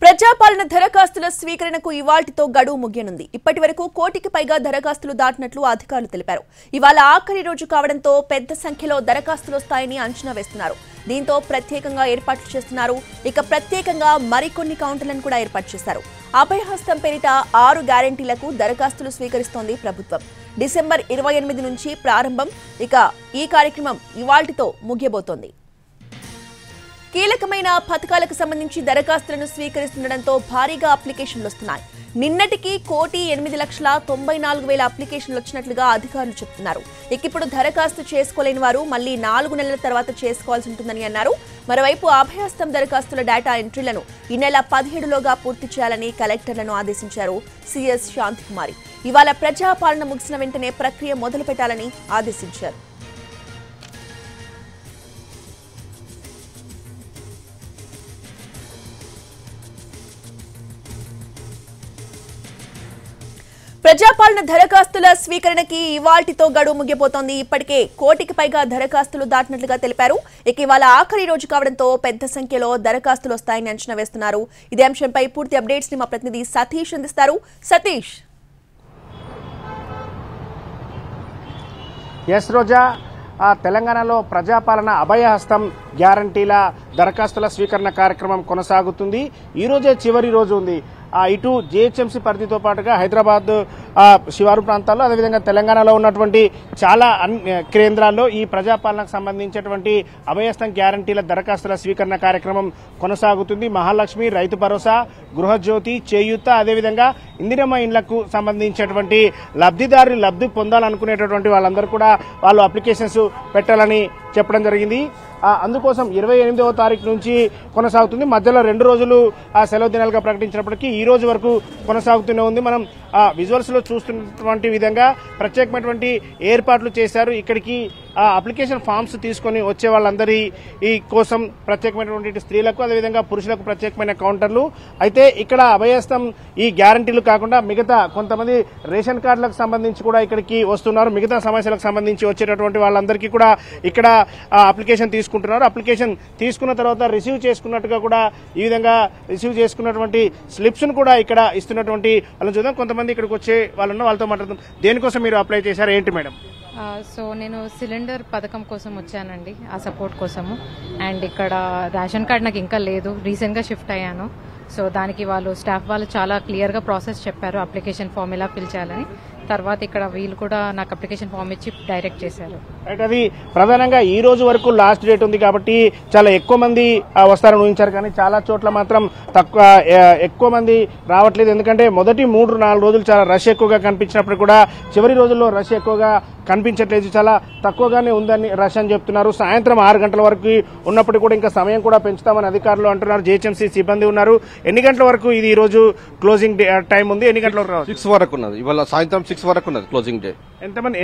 ప్రజాపాలన దరఖాస్తుల స్వీకరణకు ఇవాల్టితో గడువు ముగియనుంది. ఇప్పటివరకు కోటికి పైగా దరఖాస్తులు దాటినట్లు అధికారులు తెలిపారు. ఇవాళ ఆఖరి రోజు కావడంతో పెద్ద సంఖ్యలో దరఖాస్తులు వస్తాయని అంచనా వేస్తున్నారు. దీంతో ప్రత్యేకంగా ఏర్పాట్లు చేస్తున్నారు. ఇక ప్రత్యేకంగా మరికొన్ని కౌంటర్లను కూడా ఏర్పాటు చేశారు. అభయహస్తం పేరిట 6 గ్యారెంటీలకు దరఖాస్తులు స్వీకరిస్తోంది ప్రభుత్వం. డిసెంబర్ 28 నుంచి ప్రారంభం. ఇక ఈ కార్యక్రమం ఇవాల్టితో ముగియబోతోంది. కీలకమైన పథకాలకు సంబంధించి దరఖాస్తులను స్వీకరిస్తుండటంతో భారీగా అప్లికేషన్లు వస్తున్నాయి. నిన్నటికి 1,8,94,000 అప్లికేషన్లు వచ్చినట్లుగా అధికారులు చెబుతున్నారు. ఇప్పుడు దరఖాస్తు చేసుకోలేని వారు మళ్లీ 4 నెలల తర్వాత చేసుకోవాల్సి ఉంటుందని అన్నారు. మరోవైపు అభయహస్తం దరఖాస్తుల డేటా ఎంట్రీలను ఈ నెల 17లోగా పూర్తి చేయాలని కలెక్టర్లను ఆదేశించారు సిఎస్ శాంతికుమారి. ఇవాళ ప్రజాపాలన ముగిసిన వెంటనే ప్రక్రియ మొదలు పెట్టాలని ఆదేశించారు. ప్రజాపాలన దరఖాస్తుల స్వీకరణకి ఇవాల్టితో గడువు ముగిపోతోంది. ఇప్పటికే కోటికి పైగా దరఖాస్తులు దాటినట్లుగా తెలిపారు. ఇక ఇవాళ ఆఖరి రోజు కావడంతో పెద్ద సంఖ్యలో దరఖాస్తులు వస్తాయని అంచనా వేస్తున్నారు. ఇదే అంశంపై పూర్తి అప్డేట్స్ ని మా ప్రతినిధి సతీష్ అందిస్తారు. సతీష్. ఎస్ రోజా, తెలంగాణలో ప్రజాపాలన అభయహస్తం గ్యారంటీల దరఖాస్తుల స్వీకరణ కార్యక్రమం కొనసాగుతుంది. ఈ రోజే చివరి రోజు ఉంది. ఇటు జిహెచ్ఎంసీ పరిధితో పాటుగా హైదరాబాద్ శివారు ప్రాంతాల్లో, అదేవిధంగా తెలంగాణలో ఉన్నటువంటి చాలా కేంద్రాల్లో ఈ ప్రజాపాలనకు సంబంధించినటువంటి అభయహస్తం గ్యారంటీల దరఖాస్తుల స్వీకరణ కార్యక్రమం కొనసాగుతుంది. మహాలక్ష్మి, రైతు భరోసా, గృహజ్యోతి, చేయూత, అదేవిధంగా ఇందిరమ్మ ఇండ్లకు సంబంధించినటువంటి లబ్ధిదారులు లబ్ధి పొందాలనుకునేటటువంటి వాళ్ళందరూ కూడా వాళ్ళు అప్లికేషన్స్ పెట్టాలని చెప్పడం జరిగింది. అందుకోసం 28వ తారీఖు నుంచి కొనసాగుతుంది. మధ్యలో 2 రోజులు సెలవు దినాలుగా ప్రకటించినప్పటికీ ఈ రోజు వరకు కొనసాగుతూనే ఉంది. మనం విజువల్స్ లో చూస్తున్నటువంటి విధంగా ప్రత్యేకమైనటువంటి ఏర్పాట్లు చేశారు. ఇక్కడికి అప్లికేషన్ ఫామ్స్ తీసుకొని వచ్చే వాళ్ళందరి ఈ కోసం ప్రత్యేకమైనటువంటి స్త్రీలకు, అదేవిధంగా పురుషులకు ప్రత్యేకమైన కౌంటర్లు. అయితే ఇక్కడ అభయహస్తం ఈ గ్యారంటీలు కాకుండా మిగతా కొంతమంది రేషన్ కార్డులకు సంబంధించి కూడా ఇక్కడికి వస్తున్నారు. మిగతా సమస్యలకు సంబంధించి వచ్చేటటువంటి వాళ్ళందరికీ కూడా ఇక్కడ అప్లికేషన్ తీసుకుంటున్నారు. అప్లికేషన్ తీసుకున్న తర్వాత రిసీవ్ చేసుకున్నట్టుగా కూడా ఈ విధంగా రిసీవ్ చేసుకున్నటువంటి స్లిప్స్ ను కూడా ఇక్కడ ఇస్తున్నటువంటి వాళ్ళని చూద్దాం. కొంతమంది ఇక్కడికి వచ్చే వాళ్ళను వాళ్ళతో మాట్లాడదాం. దేనికోసం మీరు అప్లై చేశారు, ఏంటి మేడం? సో నేను సిలిండర్ పథకం కోసం వచ్చానండి, ఆ సపోర్ట్ కోసము. అండ్ ఇక్కడ రేషన్ కార్డ్ నాకు ఇంకా లేదు, రీసెంట్గా షిఫ్ట్ అయ్యాను. సో దానికి వాళ్ళు స్టాఫ్ వాళ్ళు చాలా క్లియర్గా ప్రాసెస్ చెప్పారు, అప్లికేషన్ ఫామ్ ఎలా ఫిల్ చేయాలని. తర్వాత ఇక్కడ వీళ్ళు కూడా నాకు అప్లికేషన్ ఫామ్ ఇచ్చి డైరెక్ట్ చేశారు. అది ప్రధానంగా ఈ రోజు వరకు లాస్ట్ డేట్ ఉంది కాబట్టి చాలా ఎక్కువ మంది వస్తారని ఊహించారు, కానీ చాలా చోట్ల మాత్రం ఎక్కువ మంది రావట్లేదు. ఎందుకంటే మొదటి 3-4 రోజులు చాలా రష్ ఎక్కువగా కనిపించినప్పుడు కూడా చివరి రోజుల్లో రష్ ఎక్కువగా కనిపించట్లేదు, చాలా తక్కువగానే ఉందని రష్ అని చెప్తున్నారు. సాయంత్రం 6 గంటల వరకు ఉన్నప్పుడు కూడా ఇంకా సమయం కూడా పెంచుతామని అధికారులు అంటున్నారు. జిహెచ్ఎంసీ సిబ్బంది ఉన్నారు. ఎన్ని గంటల వరకు ఇది ఈ రోజు క్లోజింగ్ టైం ఉంది? ఎన్ని గంటల వరకు? 6 వరకు ఉన్నది. ఇవాళ సాయంత్రం 6 వరకు ఉన్నది క్లోజింగ్ డే.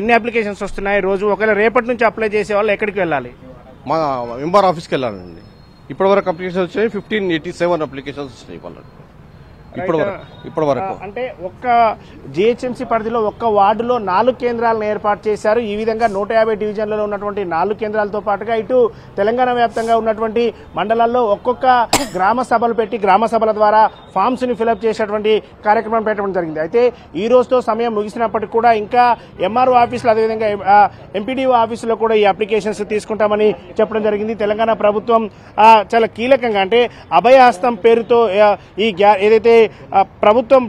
ఎన్ని అప్లికేషన్స్ వస్తున్నాయి రోజు? ఒకవేళ రేపటి నుంచి అప్లై చేసే వాళ్ళు ఎక్కడికి వెళ్ళాలి? మా మెంబర్ ఆఫీస్కి వెళ్ళాలండి. ఇప్పటి వరకు అప్లికేషన్స్ వచ్చాయి 1587 అప్లికేషన్స్ వచ్చినాయి వాళ్ళకి ఇప్పటి వరకు. అంటే ఒక్క జిహెచ్ఎంసీ పరిధిలో ఒక్క వార్డులో 4 కేంద్రాలను ఏర్పాటు చేశారు. ఈ విధంగా 150 డివిజన్లలో ఉన్నటువంటి 4 కేంద్రాలతో పాటుగా ఇటు తెలంగాణ వ్యాప్తంగా ఉన్నటువంటి మండలాల్లో ఒక్కొక్క గ్రామ సభలు పెట్టి గ్రామ సభల ద్వారా ఫామ్స్ ని ఫిలప్ చేసేటువంటి కార్యక్రమం పెట్టడం జరిగింది. అయితే ఈ రోజుతో సమయం ముగిసినప్పటికీ కూడా ఇంకా ఎంఆర్ఓ ఆఫీసులు, అదేవిధంగా ఎంపీడీఓ ఆఫీసులో కూడా ఈ అప్లికేషన్స్ తీసుకుంటామని చెప్పడం జరిగింది. తెలంగాణ ప్రభుత్వం చాలా కీలకంగా, అంటే అభయహస్తం పేరుతో ఈ ఏదైతే ప్రభుత్వం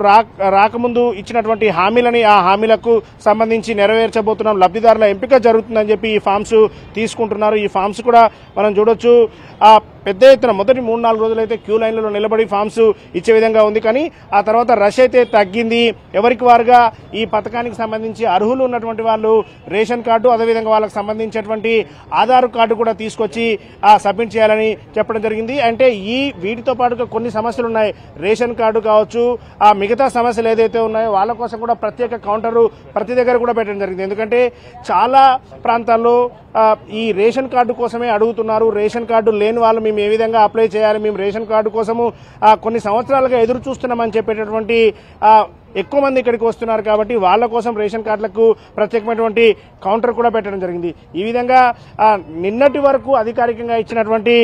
రాకముందు ఇచ్చినటువంటి హామీలని, ఆ హామీలకు సంబంధించి నెరవేర్చబోతున్నాం, లబ్ధిదారుల ఎంపిక జరుగుతుందని చెప్పి ఈ ఫామ్స్ తీసుకుంటున్నారు. ఈ ఫామ్స్ కూడా మనం చూడొచ్చు పెద్ద ఎత్తున మొదటి 3-4 రోజులైతే క్యూ లైన్లలో నిలబడి ఫామ్స్ ఇచ్చే విధంగా ఉంది. కానీ ఆ తర్వాత రష్ అయితే తగ్గింది. ఎవరికి వారుగా ఈ పథకానికి సంబంధించి అర్హులు ఉన్నటువంటి వాళ్ళు రేషన్ కార్డు, అదేవిధంగా వాళ్ళకి సంబంధించినటువంటి ఆధార్ కార్డు కూడా తీసుకొచ్చి సబ్మిట్ చేయాలని చెప్పడం జరిగింది. అంటే వీటితో పాటుగా కొన్ని సమస్యలు ఉన్నాయి. రేషన్ కార్డు కావచ్చు, ఆ మిగతా సమస్యలు ఏదైతే ఉన్నాయో వాళ్ళ కోసం కూడా ప్రత్యేక కౌంటరు ప్రతి దగ్గర కూడా పెట్టడం జరిగింది. ఎందుకంటే చాలా ప్రాంతాల్లో ఈ రేషన్ కార్డు కోసమే అడుగుతున్నారు. రేషన్ కార్డు లేని వాళ్ళు మేము ఏ విధంగా అప్లై చేయాలి, మేము రేషన్ కార్డు కోసము కొన్ని సంవత్సరాలుగా ఎదురు చూస్తున్నామని చెప్పేటటువంటి ఎక్కువ మంది ఇక్కడికి వస్తున్నారు కాబట్టి వాళ్ళ కోసం రేషన్ కార్డులకు ప్రత్యేకమైనటువంటి కౌంటర్ కూడా పెట్టడం జరిగింది. ఈ విధంగా నిన్నటి వరకు అధికారికంగా ఇచ్చినటువంటి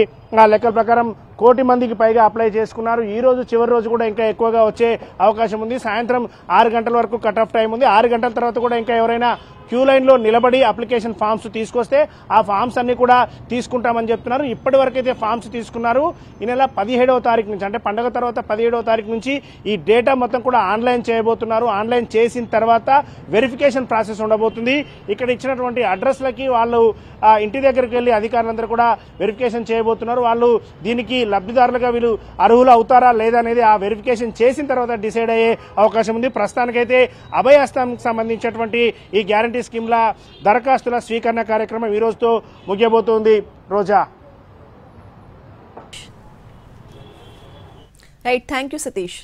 లెక్కల ప్రకారం 1 కోటి మందికి పైగా అప్లై చేసుకున్నారు. ఈ రోజు చివరి రోజు కూడా ఇంకా ఎక్కువగా వచ్చే అవకాశం ఉంది. సాయంత్రం 6 గంటల వరకు కట్ ఆఫ్ టైం ఉంది. 6 గంటల తర్వాత కూడా ఇంకా ఎవరైనా క్యూ లైన్ లో నిలబడి అప్లికేషన్ ఫామ్స్ తీసుకొస్తే ఆ ఫామ్స్ అన్ని కూడా తీసుకుంటామని చెప్తున్నారు. ఇప్పటి వరకైతే ఫామ్స్ తీసుకున్నారు. ఈ నెల 17వ తారీఖు నుంచి అంటే పండుగ తర్వాత 17వ తారీఖు నుంచి ఈ డేటా మొత్తం కూడా ఆన్లైన్ చేయబోతున్నారు. ఆన్లైన్ చేసిన తర్వాత వెరిఫికేషన్ ప్రాసెస్ ఉండబోతుంది. ఇక్కడ ఇచ్చినటువంటి అడ్రస్లకి వాళ్ళు ఇంటి దగ్గరికి వెళ్లి అధికారులందరూ కూడా వెరిఫికేషన్ చేయబోతున్నారు. వాళ్ళు దీనికి లబ్ధిదారులుగా వీళ్ళు అర్హులు అవుతారా లేదా అనేది ఆ వెరిఫికేషన్ చేసిన తర్వాత డిసైడ్ అయ్యే అవకాశం ఉంది. ప్రస్తుతానికైతే అభయహస్తానికి సంబంధించినటువంటి ఈ గ్యారంటీ స్కీమ్ల దరఖాస్తుల స్వీకరణ కార్యక్రమం ఈ రోజుతో ముగియబోతోంది. Roja. Right, thank you Satish.